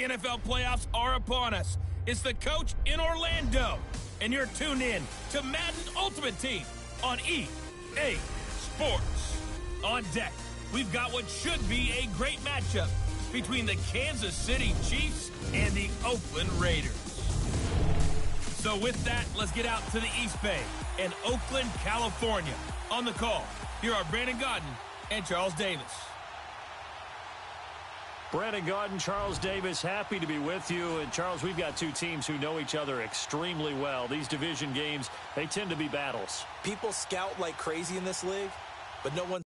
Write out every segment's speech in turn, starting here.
The NFL playoffs are upon us. It's the coach in Orlando, and you're tuned in to Madden Ultimate Team on EA Sports. On deck, we've got what should be a great matchup between the Kansas City Chiefs and the Oakland Raiders. So with that, let's get out to the East Bay in Oakland, California. On the call, here are Brandon Gaudin and Charles Davis. Brandon Gaudin, Charles Davis, happy to be with you. And Charles, we've got two teams who know each other extremely well. These division games, they tend to be battles. People scout like crazy in this league, but no one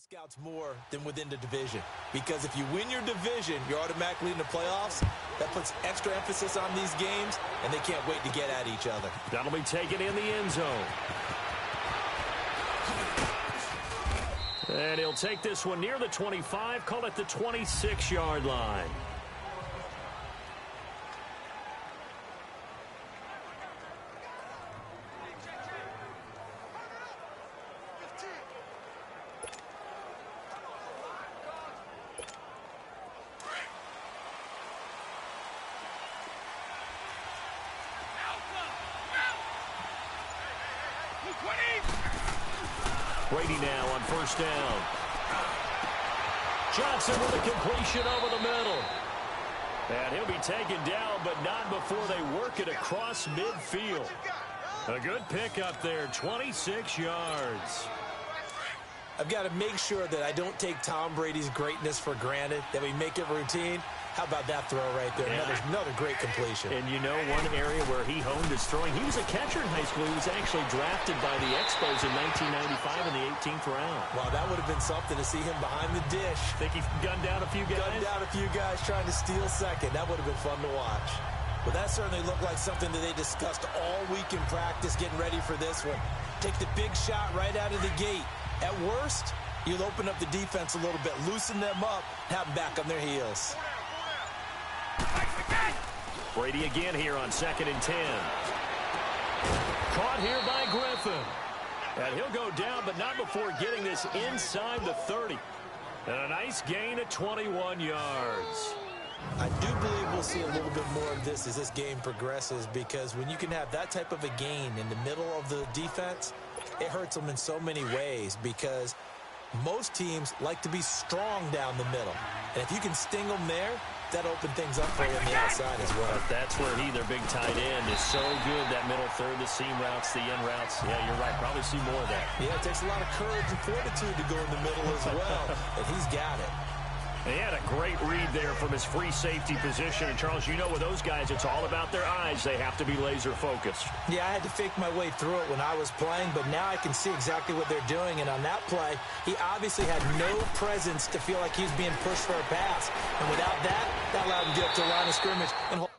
scouts more than within the division, because if you win your division, you're automatically in the playoffs. That puts extra emphasis on these games, and they can't wait to get at each other. That'll be taken in the end zone. And he'll take this one near the 25, call it the 26-yard line. Brady now on first down. Johnson with a completion over the middle. And he'll be taken down, but not before they work it across midfield. A good pickup there, 26 yards. I've got to make sure that I don't take Tom Brady's greatness for granted, that we make it routine. How about that throw right there? Yeah. Another great completion. And you know one area where he honed his throwing, he was a catcher in high school. He was actually drafted by the Expos in 1995 in the 18th round. Wow, that would have been something to see him behind the dish. Think he gunned down a few guys? Gunned down a few guys trying to steal second. That would have been fun to watch. Well, that certainly looked like something that they discussed all week in practice, getting ready for this one. Take the big shot right out of the gate. At worst, you'll open up the defense a little bit, loosen them up, have them back on their heels. Brady again here on 2nd and 10. Caught here by Griffin. And he'll go down, but not before getting this inside the 30. And a nice gain of 21 yards. I do believe we'll see a little bit more of this as this game progresses, because when you can have that type of a gain in the middle of the defense, it hurts them in so many ways, because most teams like to be strong down the middle. And if you can sting them there, That opened things up for him on the outside as well. But that's where he, their big tight end, is so good, that middle third, the seam routes, the in routes. Yeah, you're right. Probably see more of that. Yeah, it takes a lot of courage and fortitude to go in the middle as well, and he's got it. He had a great read there from his free safety position. And, Charles, you know with those guys, it's all about their eyes. They have to be laser-focused. Yeah, I had to fake my way through it when I was playing, but now I can see exactly what they're doing. And on that play, he obviously had no presence to feel like he was being pushed for a pass. And without that, that allowed him to get up to the line of scrimmage and hold.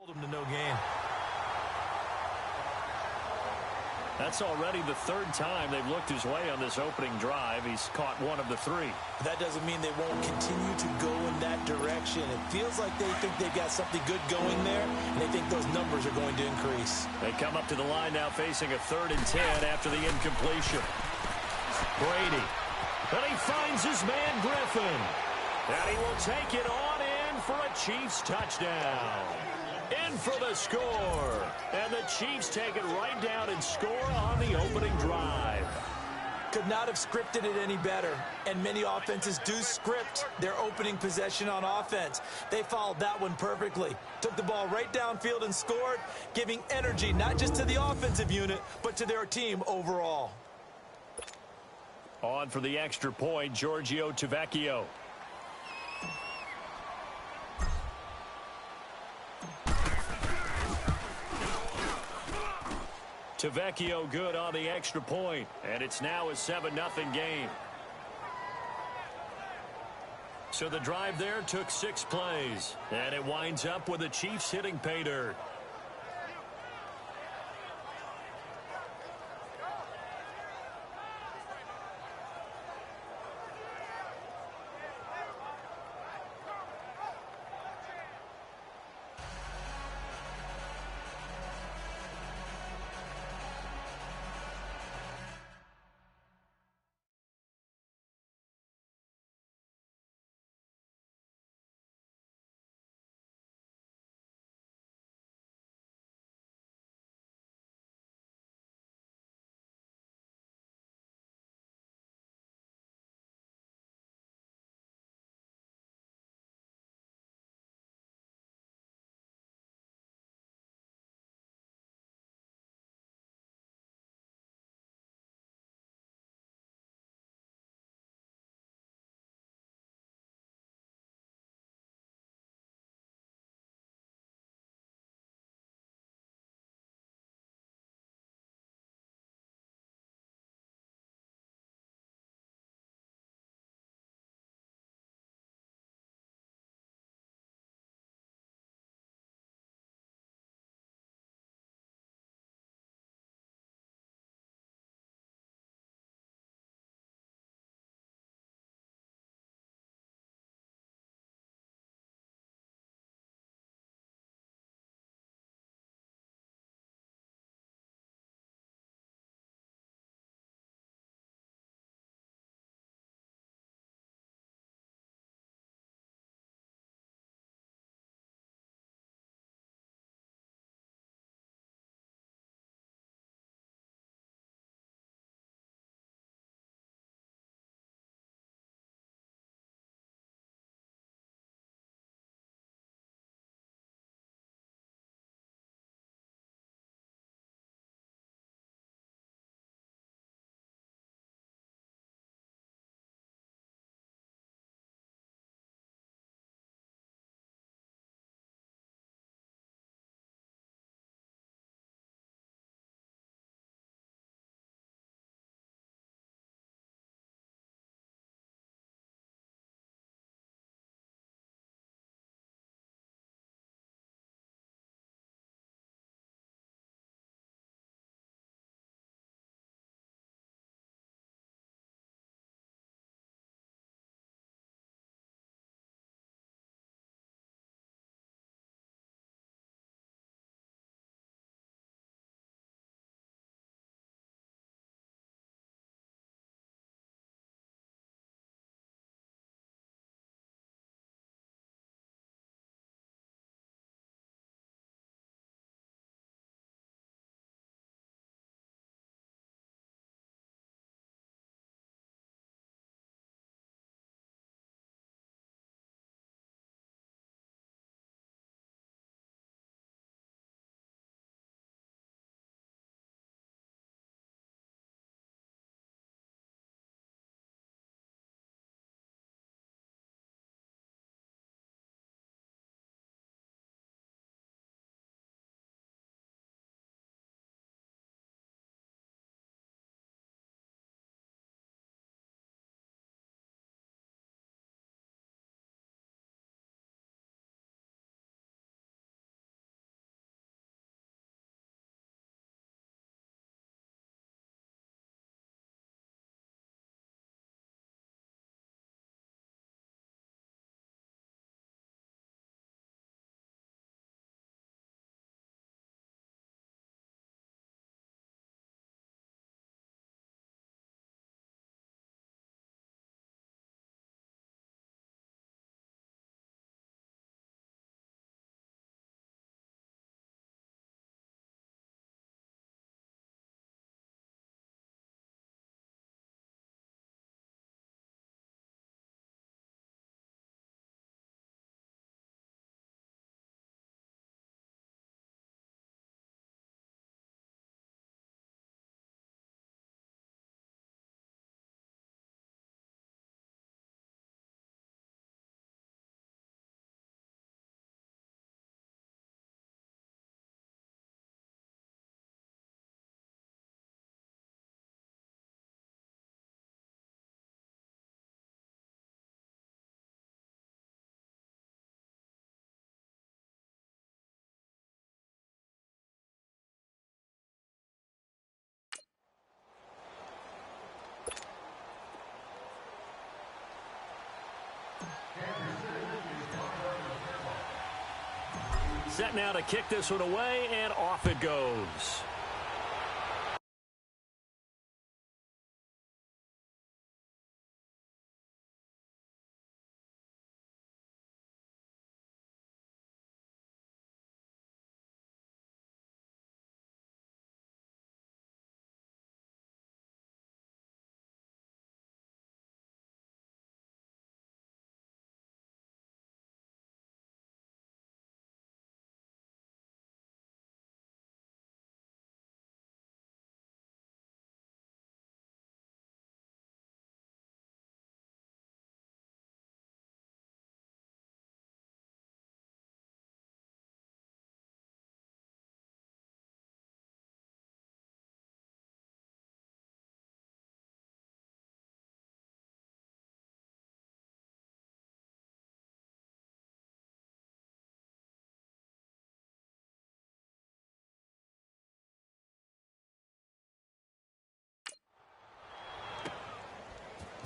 Him to no gain. That's already the third time they've looked his way on this opening drive. He's caught one of the three. But that doesn't mean they won't continue to go in that direction. It feels like they think they've got something good going there, and they think those numbers are going to increase. They come up to the line now facing a 3rd and 10 after the incompletion. Brady. And he finds his man Griffin. And he will take it on in for a Chiefs touchdown. In for the score. And the Chiefs take it right down and score on the opening drive. Could not have scripted it any better. And many offenses do script their opening possession on offense. They followed that one perfectly. Took the ball right downfield and scored, giving energy not just to the offensive unit, but to their team overall. On for the extra point, Giorgio Tavecchio. Tavecchio good on the extra point, and it's now a 7-0 game. So the drive there took 6 plays, and it winds up with the Chiefs hitting pay dirt. Set now to kick this one away, and off it goes.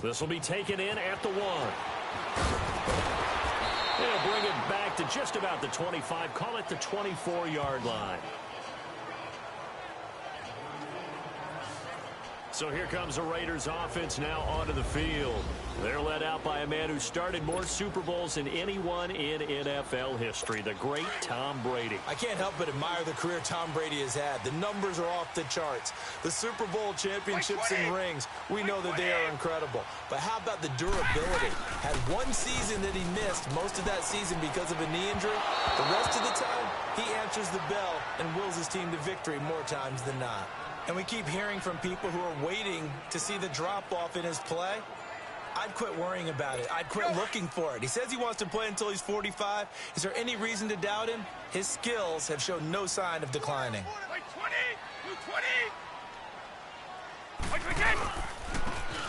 This will be taken in at the 1. They'll bring it back to just about the 25. Call it the 24-yard line. So here comes the Raiders offense now onto the field. They're led out by a man who started more Super Bowls than anyone in NFL history, the great Tom Brady. I can't help but admire the career Tom Brady has had. The numbers are off the charts. The Super Bowl championships and rings, we know that they are incredible. But how about the durability? Had one season that he missed, most of that season because of a knee injury. The rest of the time, he answers the bell and wills his team to victory more times than not. And we keep hearing from people who are waiting to see the drop-off in his play. I'd quit worrying about it. I'd quit looking for it. He says he wants to play until he's 45. Is there any reason to doubt him? His skills have shown no sign of declining.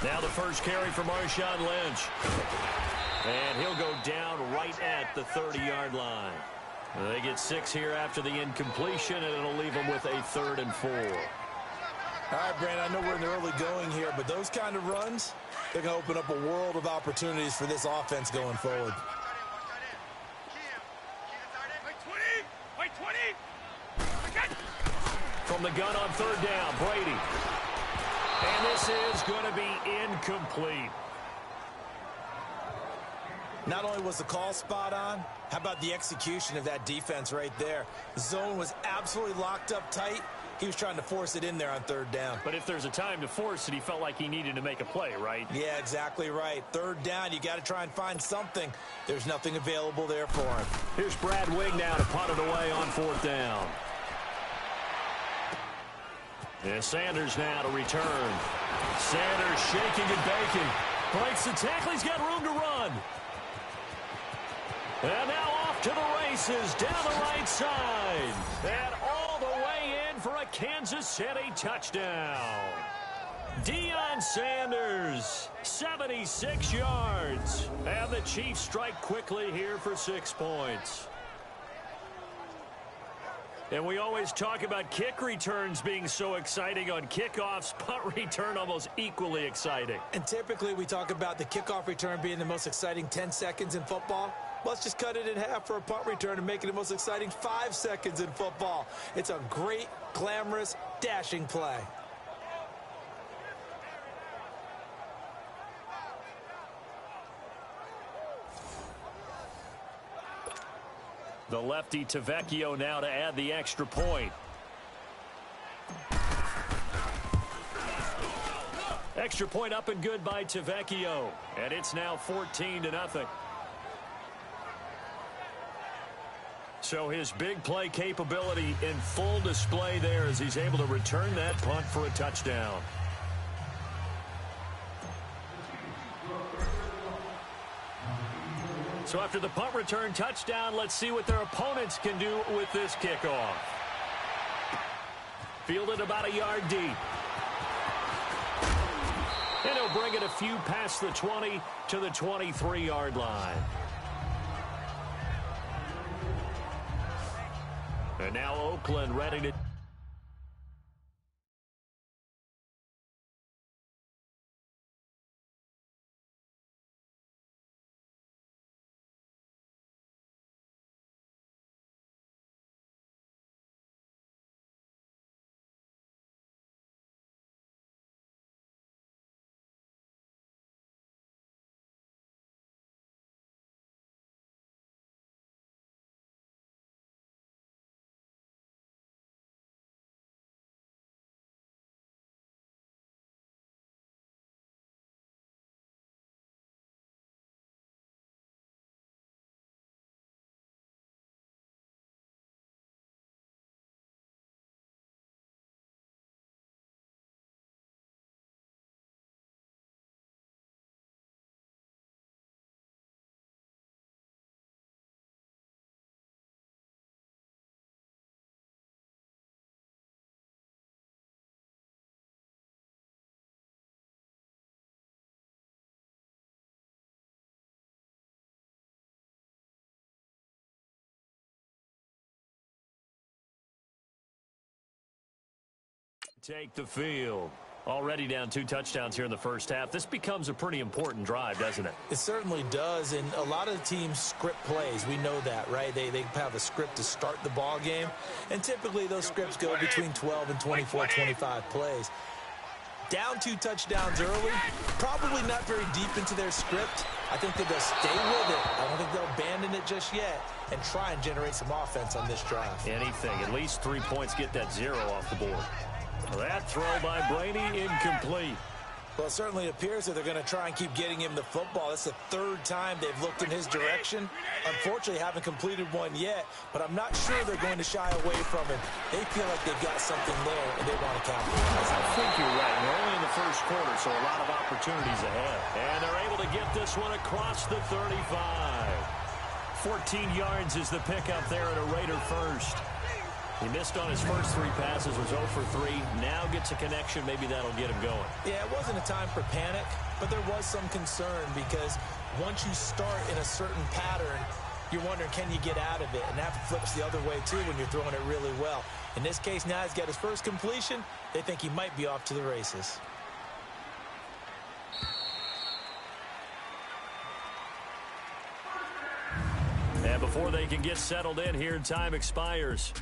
Now the first carry for Marshawn Lynch. And he'll go down right at the 30-yard line. They get 6 here after the incompletion, and it'll leave them with a 3rd and 4. All right, Brandon, I know we're in the early going here, but those kind of runs, they're going to open up a world of opportunities for this offense going forward. From the gun on 3rd down, Brady. And this is going to be incomplete. Not only was the call spot on, how about the execution of that defense right there? The zone was absolutely locked up tight. He was trying to force it in there on 3rd down. But if there's a time to force it, he felt like he needed to make a play, right? Yeah, exactly right. 3rd down, you got to try and find something. There's nothing available there for him. Here's Brad Wing now to punt it away on 4th down. And Sanders now to return. Sanders shaking and baking. Breaks the tackle. He's got room to run. And now off to the races down the right side. And all the way in for a Kansas City touchdown. Deion Sanders, 76 yards. And the Chiefs strike quickly here for 6 points. And we always talk about kick returns being so exciting on kickoffs. Punt return almost equally exciting. And typically we talk about the kickoff return being the most exciting 10 seconds in football. Let's just cut it in half for a punt return and make it the most exciting 5 seconds in football. It's a great, glamorous, dashing play. The lefty Tavecchio now to add the extra point. Extra point up and good by Tavecchio. And it's now 14-0. So his big play capability in full display there as he's able to return that punt for a touchdown. So after the punt return touchdown, let's see what their opponents can do with this kickoff. Fielded about a yard deep. And he'll bring it a few past the 20 to the 23-yard line. And now Oakland ready to Take the field. Already down 2 touchdowns here in the first half. This becomes a pretty important drive, doesn't it? It certainly does, and a lot of the teams script plays. We know that, right? They have a script to start the ball game, and typically those scripts go between 12 and 24, 25 plays. Down 2 touchdowns early, probably not very deep into their script. I think that they'll stay with it. I don't think they'll abandon it just yet and try and generate some offense on this drive. Anything. At least 3 points, get that 0 off the board. That throw by Brady, incomplete. Well, it certainly appears that they're going to try and keep getting him the football. It's the 3rd time they've looked in his direction. Unfortunately, haven't completed one yet, but I'm not sure they're going to shy away from him. They feel like they've got something there, and they want to capitalize. I think you're right. We're only in the first quarter, so a lot of opportunities ahead. And they're able to get this one across the 35. 14 yards is the pickup there at a Raider first. He missed on his first 3 passes, was 0 for 3. Now gets a connection. Maybe that'll get him going. Yeah, it wasn't a time for panic, but there was some concern because once you start in a certain pattern, you're wondering, can you get out of it? And that flips the other way, too, when you're throwing it really well. In this case, now he's got his first completion. They think he might be off to the races. And before they can get settled in here, time expires.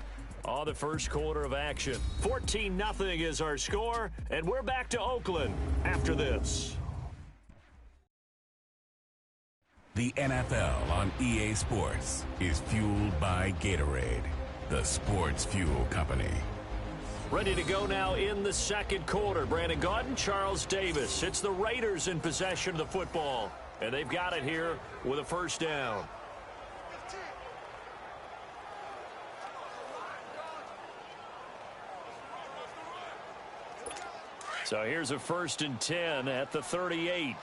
On the first quarter of action. 14-0 is our score, and we're back to Oakland after this. The NFL on EA Sports is fueled by Gatorade, the sports fuel company. Ready to go now in the second quarter. Brandon Gaudin, Charles Davis. It's the Raiders in possession of the football, and they've got it here with a first down. So here's a 1st and 10 at the 38.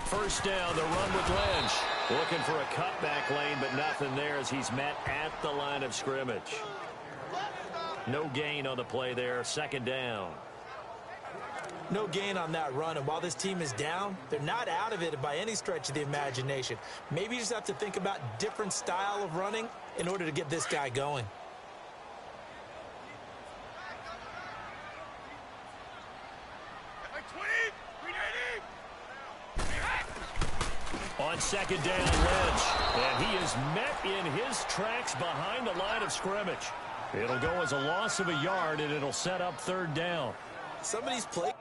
First down, the run with Lynch. Looking for a cutback lane, but nothing there as he's met at the line of scrimmage. No gain on the play there. 2nd down. No gain on that run, and while this team is down, they're not out of it by any stretch of the imagination. Maybe you just have to think about different style of running in order to get this guy going. On 2nd down, Lynch, and he is met in his tracks behind the line of scrimmage. It'll go as a loss of a yard, and it'll set up 3rd down. Some of these plays.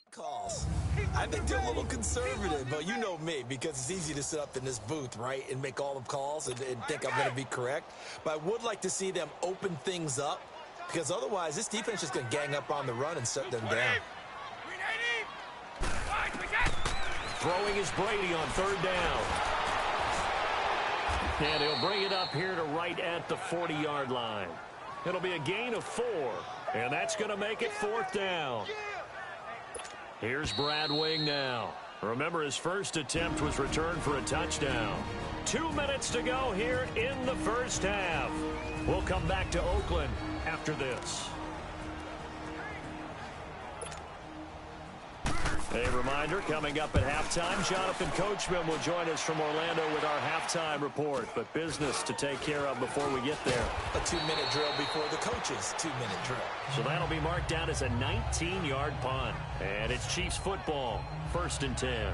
Calls. I think they're a little conservative, but you know me, because it's easy to sit up in this booth, right, and make all the calls and think I'm going to be correct. But I would like to see them open things up, because otherwise this defense is going to gang up on the run and shut them down. Throwing is Brady on 3rd down. And he'll bring it up here to right at the 40-yard line. It'll be a gain of 4, and that's going to make it 4th down. Here's Brad Wing now. Remember, his first attempt was returned for a touchdown. 2 minutes to go here in the first half. We'll come back to Oakland after this. A reminder, coming up at halftime, Jonathan Coachman will join us from Orlando with our halftime report. But business to take care of before we get there. A 2-minute drill before the coach's 2-minute drill. So that'll be marked down as a 19-yard punt. And it's Chiefs football, 1st and 10.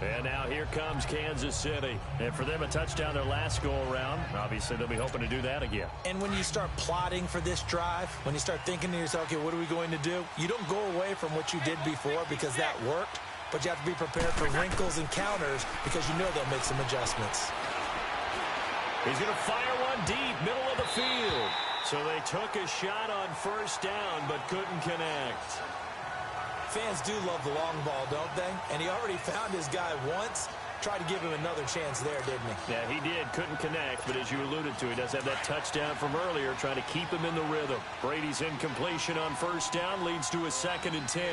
And now here comes Kansas City. And for them, a touchdown their last go-around. Obviously, they'll be hoping to do that again. And when you start plotting for this drive, when you start thinking to yourself, okay, what are we going to do? You don't go away from what you did before because that worked, but you have to be prepared for wrinkles and counters because you know they'll make some adjustments. He's going to fire one deep, middle of the field. So they took a shot on 1st down, but couldn't connect. Fans do love the long ball, don't they? And he already found his guy once. Tried to give him another chance there, didn't he? Yeah, he did. Couldn't connect, but as you alluded to, he does have that touchdown from earlier, trying to keep him in the rhythm. Brady's incompletion on 1st down leads to a 2nd and 10.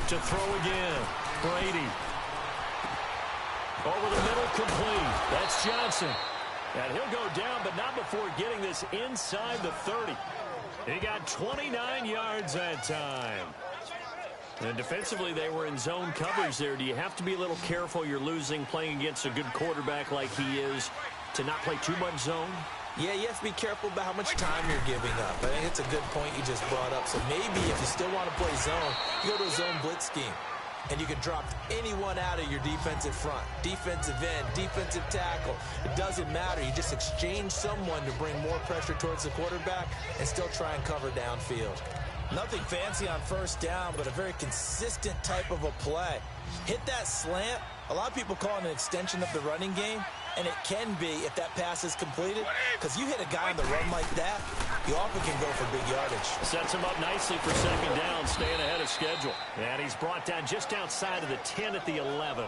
To throw again. Brady. Over the middle, complete. That's Johnson. And he'll go down, but not before getting this inside the 30. He got 29 yards that time. And defensively, they were in zone coverage there. Do you have to be a little careful? You're losing, playing against a good quarterback like he is, to not play too much zone? Yeah, you have to be careful about how much time you're giving up. I think it's a good point you just brought up. So maybe if you still want to play zone, you go to a zone blitz scheme. And you can drop anyone out of your defensive front. Defensive end, defensive tackle. It doesn't matter. You just exchange someone to bring more pressure towards the quarterback and still try and cover downfield. Nothing fancy on 1st down, but a very consistent type of a play. Hit that slant. A lot of people call it an extension of the running game, and it can be if that pass is completed, because you hit a guy on the run like that, you often can go for big yardage. Sets him up nicely for 2nd down, staying ahead of schedule. And he's brought down just outside of the 10 at the 11.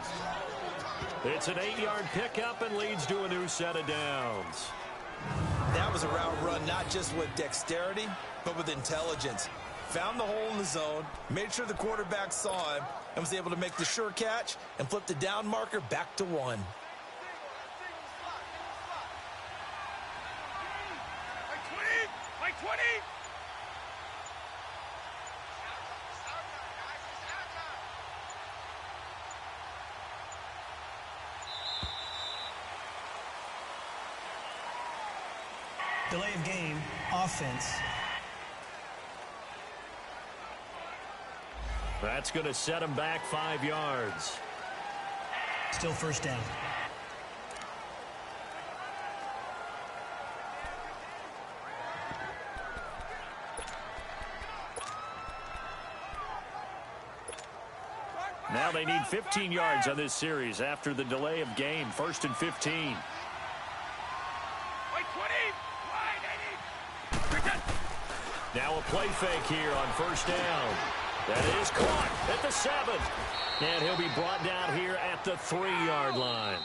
It's an 8-yard pickup and leads to a new set of downs. That was a route run not just with dexterity, but with intelligence. Found the hole in the zone, made sure the quarterback saw him, and was able to make the sure catch and flip the down marker back to 1. Delay of game, offense. That's going to set him back 5 yards. Still 1st down. Now they need 15 yards on this series after the delay of game. 1st and 15. Now a play fake here on 1st down. That is caught at the 7. And he'll be brought down here at the 3-yard line.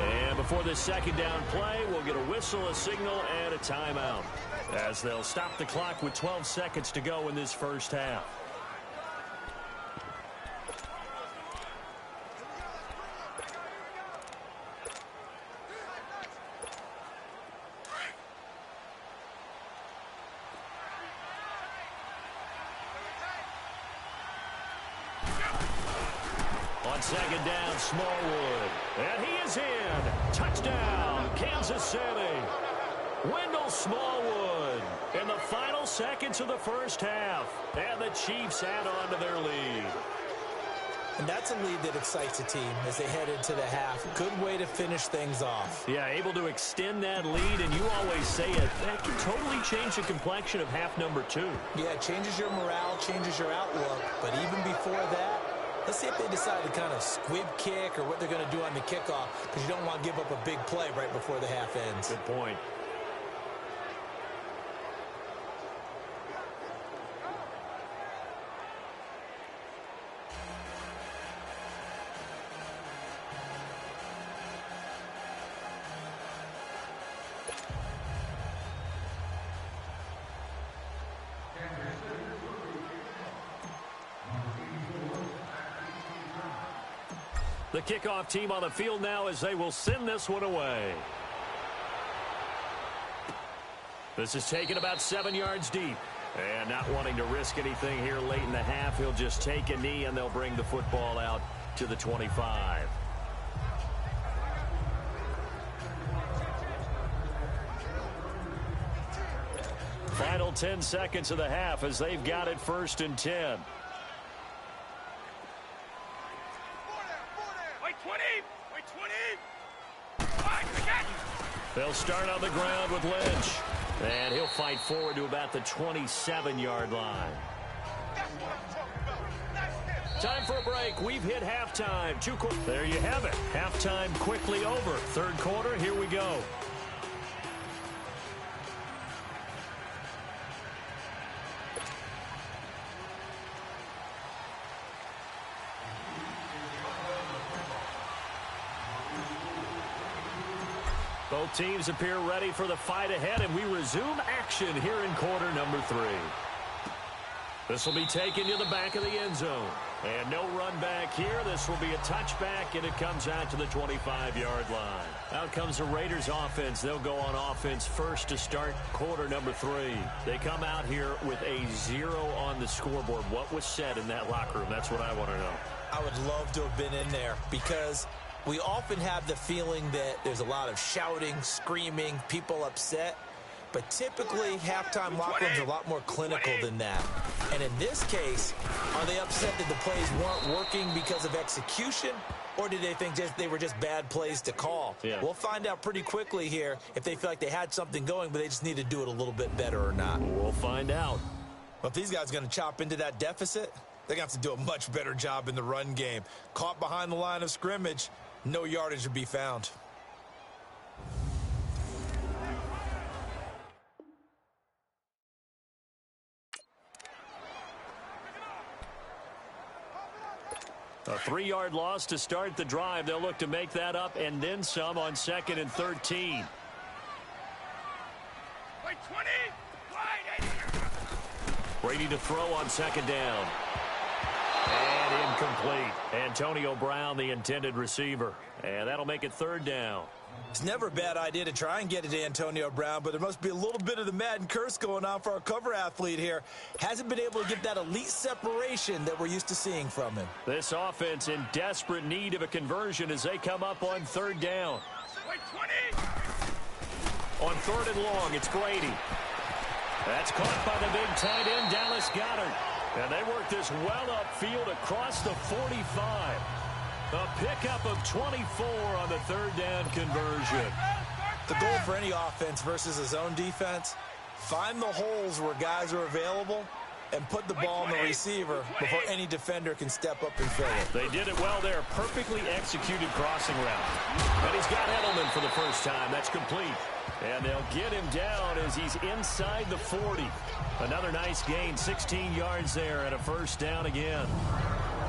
And before this 2nd down play, we'll get a whistle, a signal, and a timeout, as they'll stop the clock with 12 seconds to go in this 1st half. On 2nd down, Smallwood. And he is in. Touchdown, Kansas City. Wendell Smallwood in the final seconds of the 1st half. And the Chiefs add on to their lead. And that's a lead that excites a team as they head into the half. Good way to finish things off. Yeah, able to extend that lead, and you always say it, that can totally change the complexion of half number 2. Yeah, it changes your morale, changes your outlook. But even before that, let's see if they decide to kind of squib kick or what they're going to do on the kickoff, because you don't want to give up a big play right before the half ends. Good point. The kickoff team on the field now as they will send this one away. This is taken about 7 yards deep. And not wanting to risk anything here late in the half, he'll just take a knee, and they'll bring the football out to the 25. Final 10 seconds of the half as they've got it 1st and 10. They'll start on the ground with Lynch. And he'll fight forward to about the 27-yard line. Time for a break. We've hit halftime. There you have it. Halftime quickly over. 3rd quarter, here we go. Both teams appear ready for the fight ahead, and we resume action here in quarter number 3. This will be taken to the back of the end zone. And no run back here. This will be a touchback, and it comes out to the 25-yard line. Out comes the Raiders offense. They'll go on offense first to start quarter number 3. They come out here with a 0 on the scoreboard. What was said in that locker room? That's what I want to know. I would love to have been in there because we often have the feeling that there's a lot of shouting, screaming, people upset. But typically, halftime locker rooms are a lot more clinical than that. And in this case, are they upset that the plays weren't working because of execution? Or did they think they were just bad plays to call? Yeah. We'll find out pretty quickly here if they feel like they had something going, but they just need to do it a little bit better or not. We'll find out. Well, if these guys are going to chop into that deficit, they're going to have to do a much better job in the run game. Caught behind the line of scrimmage, no yardage to be found. A 3-yard loss to start the drive. They'll look to make that up and then some on 2nd and 13. Brady to throw on 2nd down. And incomplete. Antonio Brown, the intended receiver. And that'll make it 3rd down. It's never a bad idea to try and get it to Antonio Brown, but there must be a little bit of the Madden curse going on for our cover athlete here. Hasn't been able to get that elite separation that we're used to seeing from him. This offense in desperate need of a conversion as they come up on 3rd down. On 3rd and long, it's Brady. That's caught by the big tight end, Dallas Goedert. And they work this well upfield across the 45. A pickup of 24 on the 3rd down conversion. The goal for any offense versus a zone defense, find the holes where guys are available and put the ball on the receiver before any defender can step up and fill it. They did it well there. Perfectly executed crossing route. And he's got Edelman for the first time. That's complete. And they'll get him down as he's inside the 40. Another nice gain, 16 yards there and a 1st down again.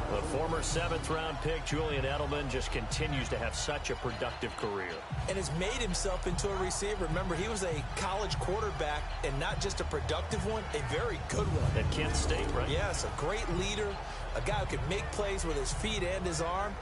The former 7th-round pick, Julian Edelman, just continues to have such a productive career. And has made himself into a receiver. Remember, he was a college quarterback, and not just a productive one, a very good one. At Kent State, right? Yes, a great leader, a guy who could make plays with his feet and his arm.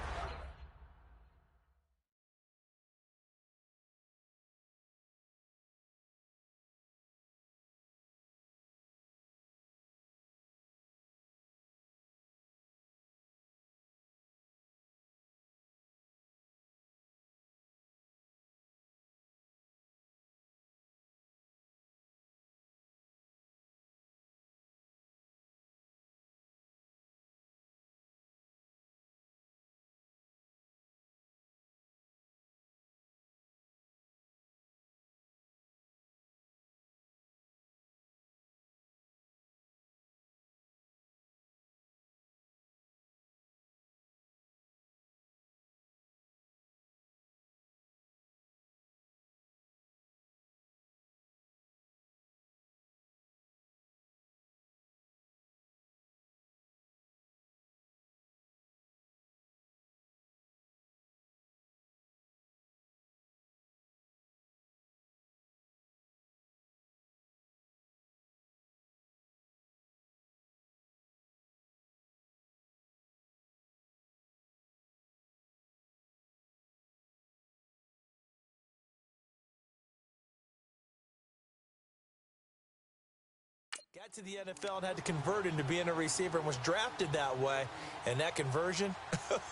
Got to the NFL and had to convert into being a receiver and was drafted that way. And that conversion,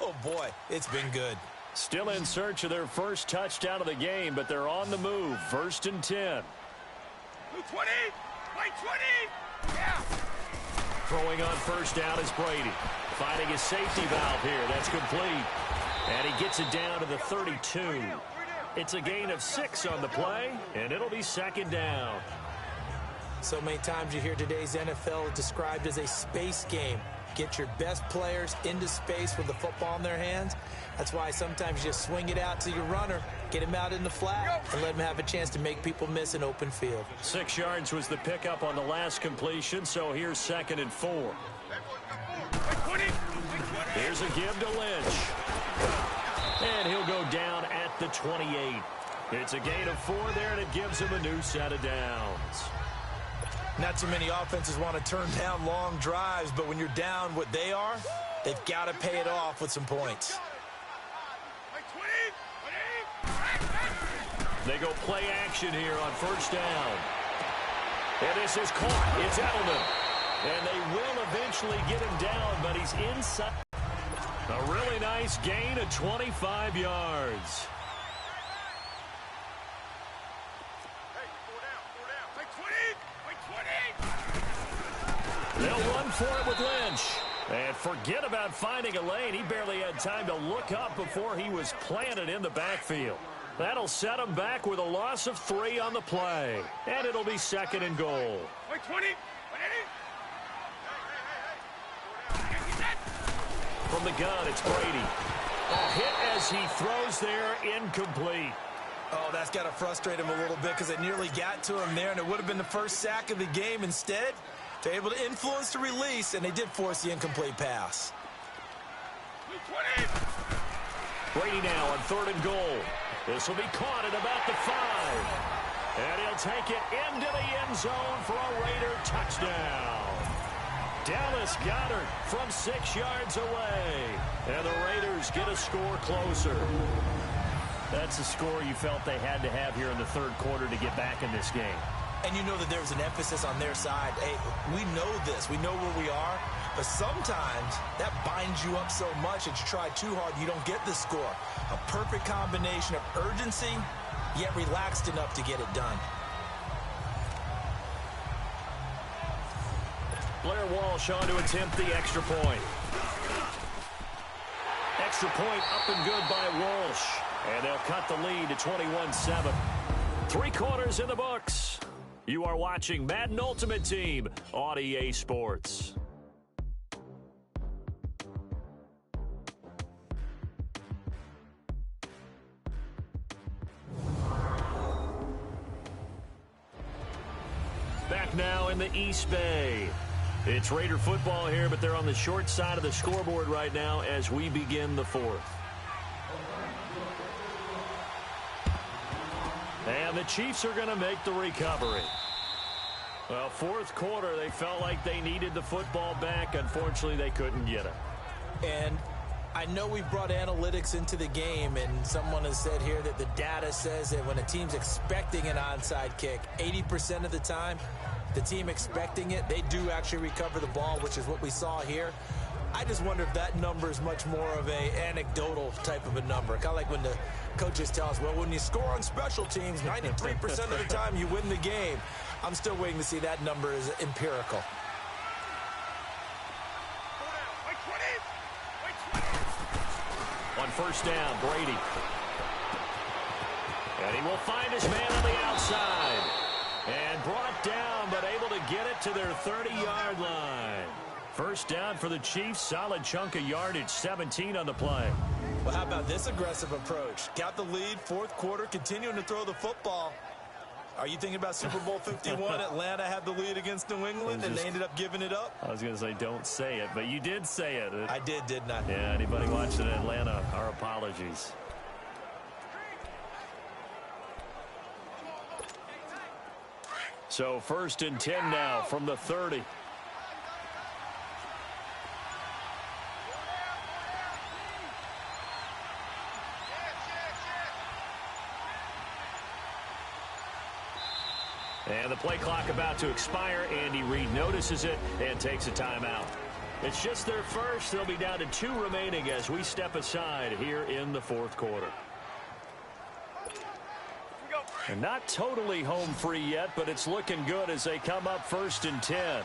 oh boy, it's been good. Still in search of their first touchdown of the game, but they're on the move. 1st and 10. 20! Play 20! Yeah! Throwing on 1st down is Brady. Finding his safety valve here. That's complete. And he gets it down to the 32. It's a gain of 6 on the play, and it'll be 2nd down. So many times you hear today's NFL described as a space game. Get your best players into space with the football in their hands. That's why sometimes you just swing it out to your runner, get him out in the flat, and let him have a chance to make people miss an open field. 6 yards was the pickup on the last completion, so here's 2nd and 4. Here's a give to Lynch. And he'll go down at the 28. It's a gain of 4 there, and it gives him a new set of downs. Not too many offenses want to turn down long drives, but when you're down what they are, they've got to pay it off with some points. They go play action here on 1st down. And this is caught. It's Edelman. And they will eventually get him down, but he's inside. A really nice gain of 25 yards. They'll run for it with Lynch. And forget about finding a lane. He barely had time to look up before he was planted in the backfield. That'll set him back with a loss of 3 on the play. And it'll be 2nd and goal. From the gun, it's Brady. A hit as he throws there, incomplete. Oh, that's got to frustrate him a little bit because it nearly got to him there, and it would have been the first sack of the game. Instead, they're able to influence the release, and they did force the incomplete pass. Brady now on 3rd and goal. This will be caught at about the 5. And he'll take it into the end zone for a Raider touchdown. Dallas Goedert from 6 yards away. And the Raiders get a score closer. That's a score you felt they had to have here in the 3rd quarter to get back in this game. And you know that there's an emphasis on their side. Hey, we know this. We know where we are. But sometimes that binds you up so much that you try too hard, you don't get the score. A perfect combination of urgency, yet relaxed enough to get it done. Blair Walsh on to attempt the extra point. Extra point up and good by Walsh. And they'll cut the lead to 21-7. 3 quarters in the books. You are watching Madden Ultimate Team on EA Sports. Back now in the East Bay. It's Raider football here, but they're on the short side of the scoreboard right now as we begin the 4th. And the Chiefs are going to make the recovery. Well, 4th quarter, they felt like they needed the football back. Unfortunately, they couldn't get it. And I know we've brought analytics into the game, and someone has said here that the data says that when a team's expecting an onside kick, 80% of the time, the team expecting it, they do actually recover the ball, which is what we saw here. I just wonder if that number is much more of a anecdotal type of a number. Kind of like when the coaches tell us, well, when you score on special teams, 93% of the time you win the game. I'm still waiting to see that number is empirical. On 1st down, Brady. And he will find his man on the outside. And brought down, but able to get it to their 30-yard line. 1st down for the Chiefs. Solid chunk of yardage, 17 on the play. Well, how about this aggressive approach? Got the lead, 4th quarter, continuing to throw the football. Are you thinking about Super Bowl 51? Atlanta had the lead against New England, and they ended up giving it up? I was going to say, don't say it, but you did say it. I did, didn't I? Yeah, anybody watching Atlanta, our apologies. So 1st and 10 now from the 30. And the play clock about to expire. Andy Reid notices it and takes a timeout. It's just their first. They'll be down to 2 remaining as we step aside here in the fourth quarter. And not totally home free yet, but it's looking good as they come up 1st and 10.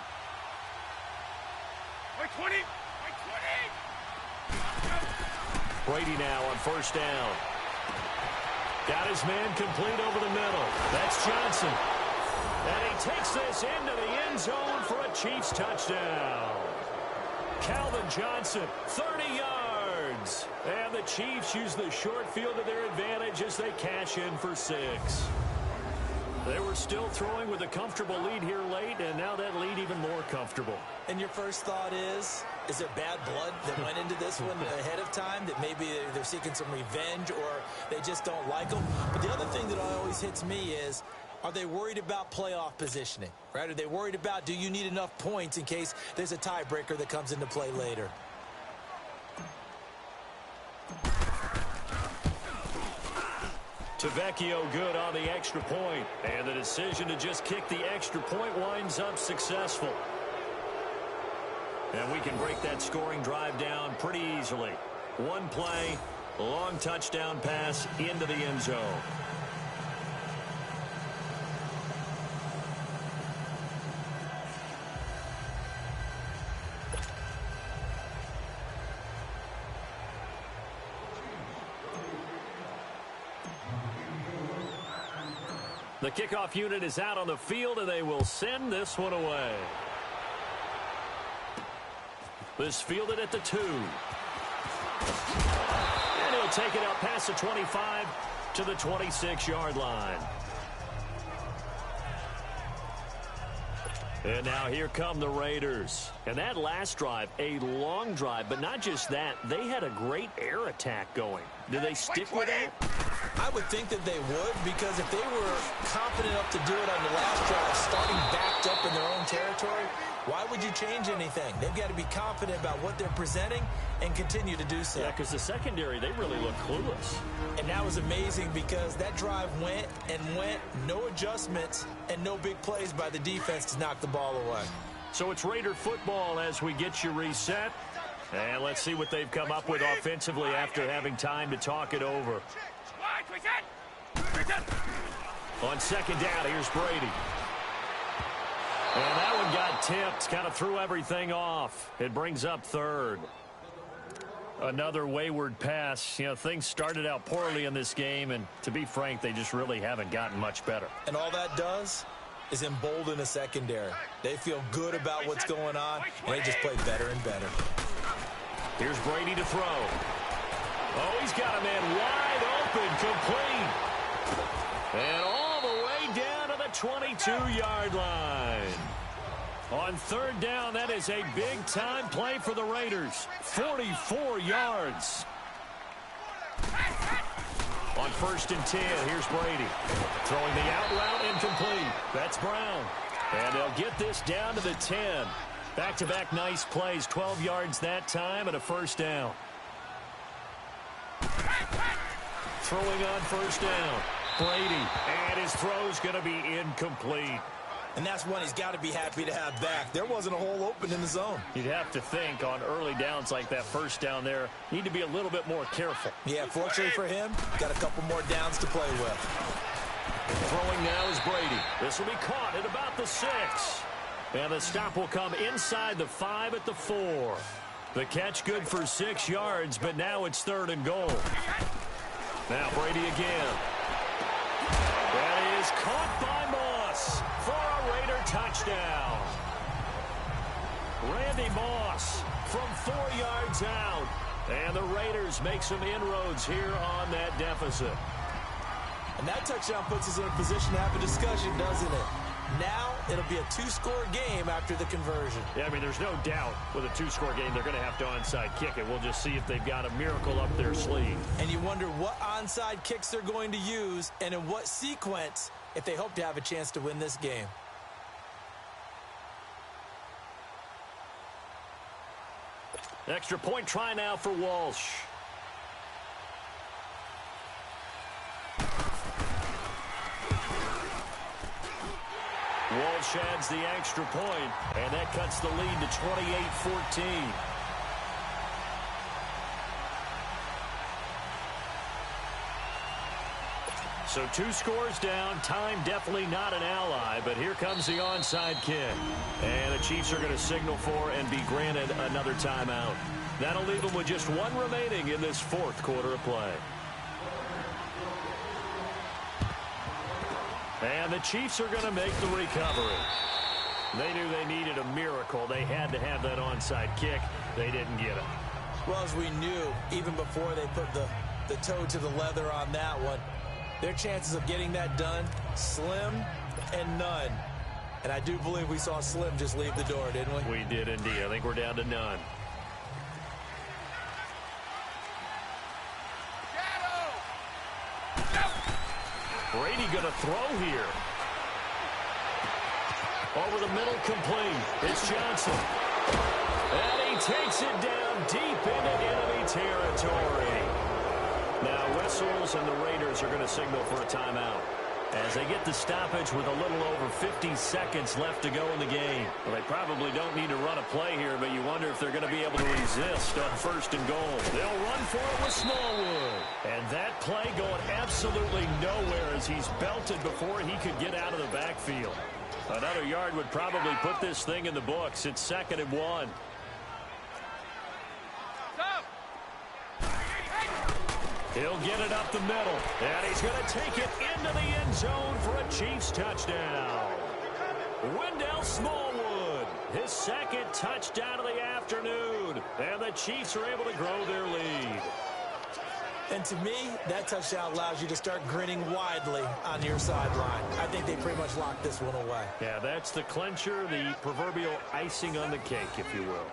Brady now on 1st down. Got his man complete over the middle. That's Johnson. And he takes this into the end zone for a Chiefs touchdown. Calvin Johnson, 30 yards. And the Chiefs use the short field to their advantage as they cash in for 6. They were still throwing with a comfortable lead here late, and now that lead even more comfortable. And your first thought is there bad blood that went into this one ahead of time, that maybe they're seeking some revenge or they just don't like them? But the other thing that always hits me is, are they worried about playoff positioning, right? Are they worried about, do you need enough points in case there's a tiebreaker that comes into play later? Tavecchio good on the extra point, and the decision to just kick the extra point winds up successful. And we can break that scoring drive down pretty easily. One play, long touchdown pass into the end zone. The kickoff unit is out on the field, and they will send this one away. This fielded at the 2. And he'll take it out past the 25 to the 26-yard line. And now here come the Raiders. And that last drive, a long drive, but not just that. They had a great air attack going. Do they stick with that? I would think that they would, because if they were confident enough to do it on the last drive, starting backed up in their own territory, why would you change anything? They've got to be confident about what they're presenting and continue to do so. Yeah, because the secondary, they really look clueless. And that was amazing because that drive went and went, no adjustments and no big plays by the defense to knock the ball away. So it's Raider football as we get you reset. And let's see what they've come up with offensively after having time to talk it over. On second down, here's Brady. And that one got tipped, kind of threw everything off. It brings up 3rd. Another wayward pass. You know, things started out poorly in this game, and to be frank, they just really haven't gotten much better. And all that does is embolden a secondary. They feel good about what's going on, and they just play better and better. Here's Brady to throw. Oh, he's got a man wide open, complete. And all the way down to the 22-yard line. On 3rd down, that is a big-time play for the Raiders. 44 yards. On 1st and 10, here's Brady. Throwing the out route incomplete. That's Brown. And they'll get this down to the 10. Back-to-back nice plays, 12 yards that time and a 1st down. Throwing on 1st down. Brady, and his throw's going to be incomplete. And that's one he's got to be happy to have back. There wasn't a hole open in the zone. You'd have to think on early downs like that 1st down there, need to be a little bit more careful. Yeah, fortunately for him, got a couple more downs to play with. Throwing now is Brady. This will be caught at about the 6. And the stop will come inside the 5 at the 4. The catch good for 6 yards, but now it's 3rd and goal. Now Brady again. That is caught by Moss for a Raider touchdown. Randy Moss from 4 yards out. And the Raiders make some inroads here on that deficit. And that touchdown puts us in a position to have a discussion, doesn't it? Now it'll be a 2-score game after the conversion. Yeah, I mean, there's no doubt with a 2-score game they're going to have to onside kick it. We'll just see if they've got a miracle up their sleeve. And you wonder what onside kicks they're going to use and in what sequence if they hope to have a chance to win this game. Extra point try now for Walsh. Walsh adds the extra point, and that cuts the lead to 28-14. So 2 scores down. Time definitely not an ally, but here comes the onside kick. And the Chiefs are going to signal for and be granted another timeout. That'll leave them with just 1 remaining in this 4th quarter of play. And the Chiefs are going to make the recovery. They knew they needed a miracle. They had to have that onside kick. They didn't get it. Well, as we knew, even before they put the toe to the leather on that one, their chances of getting that done, slim and none. And I do believe we saw Slim just leave the door, didn't we? We did indeed. I think we're down to none. Brady going to throw here. Over the middle, complete. It's Johnson. And he takes it down deep into enemy territory. Now whistles, and the Raiders are going to signal for a timeout as they get the stoppage with a little over 50 seconds left to go in the game. Well, they probably don't need to run a play here, but you wonder if they're going to be able to resist on 1st and goal. They'll run for it with Smallwood. And that play going absolutely nowhere as he's belted before he could get out of the backfield. Another yard would probably put this thing in the books. It's 2nd and 1. He'll get it up the middle, and he's going to take it into the end zone for a Chiefs touchdown. Wendell Smallwood, his 2nd touchdown of the afternoon, and the Chiefs are able to grow their lead. And to me, that touchdown allows you to start grinning widely on your sideline. I think they pretty much locked this one away. Yeah, that's the clincher, the proverbial icing on the cake, if you will.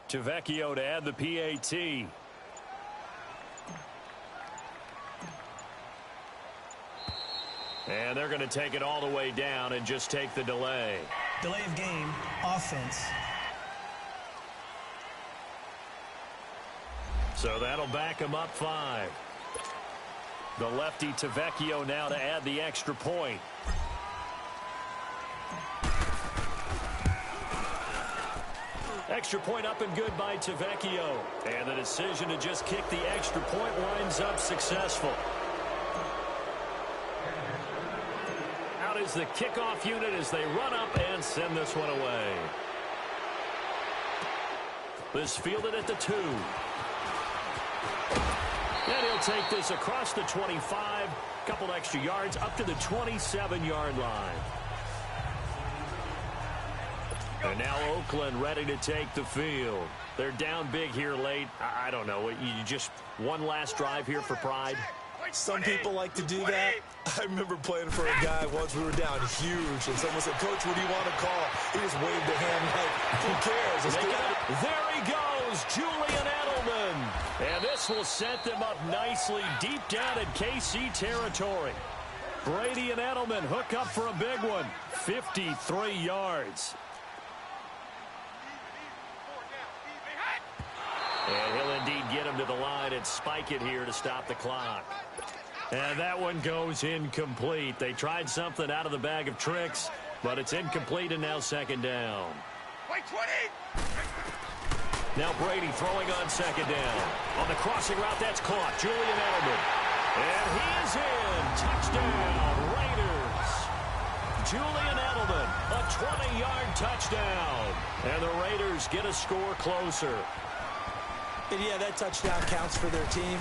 Tavecchio to add the PAT. And they're going to take it all the way down and just take the delay. Delay of game, offense. So that'll back him up 5. The lefty Tavecchio now to add the extra point. Extra point up and good by Tavecchio. And the decision to just kick the extra point winds up successful. Out is the kickoff unit as they run up and send this one away. This fielded at the 2. And he'll take this across the 25. Couple extra yards up to the 27-yard line. And now Oakland ready to take the field. They're down big here late. I don't know. You just one last drive here for pride? Some people like to do that. I remember playing for a guy once. We were down huge, and someone said, "Coach, what do you want to call?" He just waved a hand like, who cares? Let's do it. There he goes, Julian Edelman. And this will set them up nicely deep down in KC territory. Brady and Edelman hook up for a big one. 53 yards. And he'll indeed get him to the line and spike it here to stop the clock. And that one goes incomplete. They tried something out of the bag of tricks, but it's incomplete and now 2nd down. Now Brady throwing on 2nd down. On the crossing route, that's caught. Julian Edelman. And he is in. Touchdown, Raiders. Julian Edelman, a 20-yard touchdown. And the Raiders get a score closer. And yeah, that touchdown counts for their team,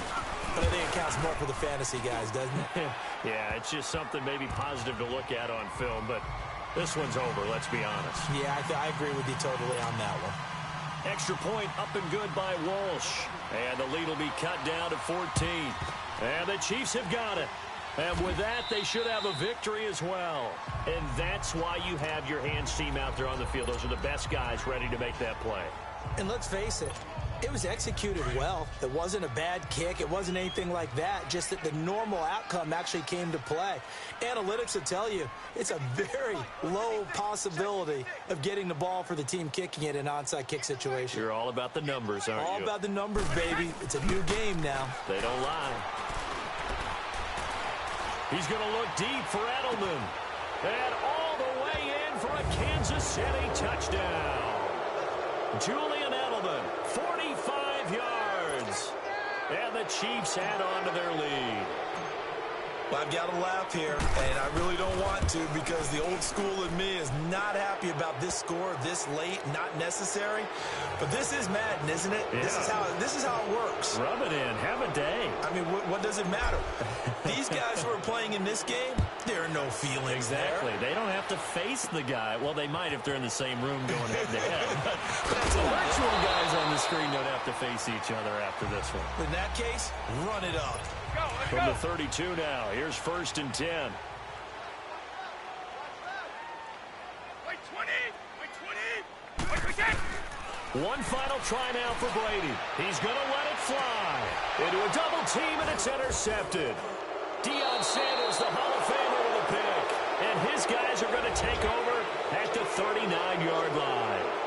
but I think it counts more for the fantasy guys, doesn't it? Yeah, it's just something maybe positive to look at on film, but this one's over, let's be honest. Yeah, I agree with you totally on that one. Extra point up and good by Walsh. And the lead will be cut down to 14. And the Chiefs have got it. And with that, they should have a victory as well. And that's why you have your hands team out there on the field. Those are the best guys ready to make that play. And let's face it, it was executed well. It wasn't a bad kick. It wasn't anything like that. Just that the normal outcome actually came to play. Analytics will tell you it's a very low possibility of getting the ball for the team kicking it in an onside kick situation. You're all about the numbers, aren't you? All about the numbers, baby. It's a new game now. They don't lie. He's going to look deep for Edelman. And all the way in for a Kansas City touchdown. Julian Edelman, 45 yards. And the Chiefs add on to their lead. Well, I've got to laugh here, and I really don't want to because the old school in me is not happy about this score this late, not necessary. But this is Madden, isn't it? Yeah. This is how it works. Rub it in. Have a day. I mean, what does it matter? These guys who are playing in this game, there are no feelings exactly. there. They don't have to face the guy. Well, they might if they're in the same room going head-to-head. But the virtual guys on the screen don't have to face each other after this one. In that case, run it up. From the 32 now, here's 1st and 10. Wait 20! One final try now for Brady. He's going to let it fly. Into a double team, and it's intercepted. Deion Sanders, the Hall of Famer, with a pick. And his guys are going to take over at the 39-yard line.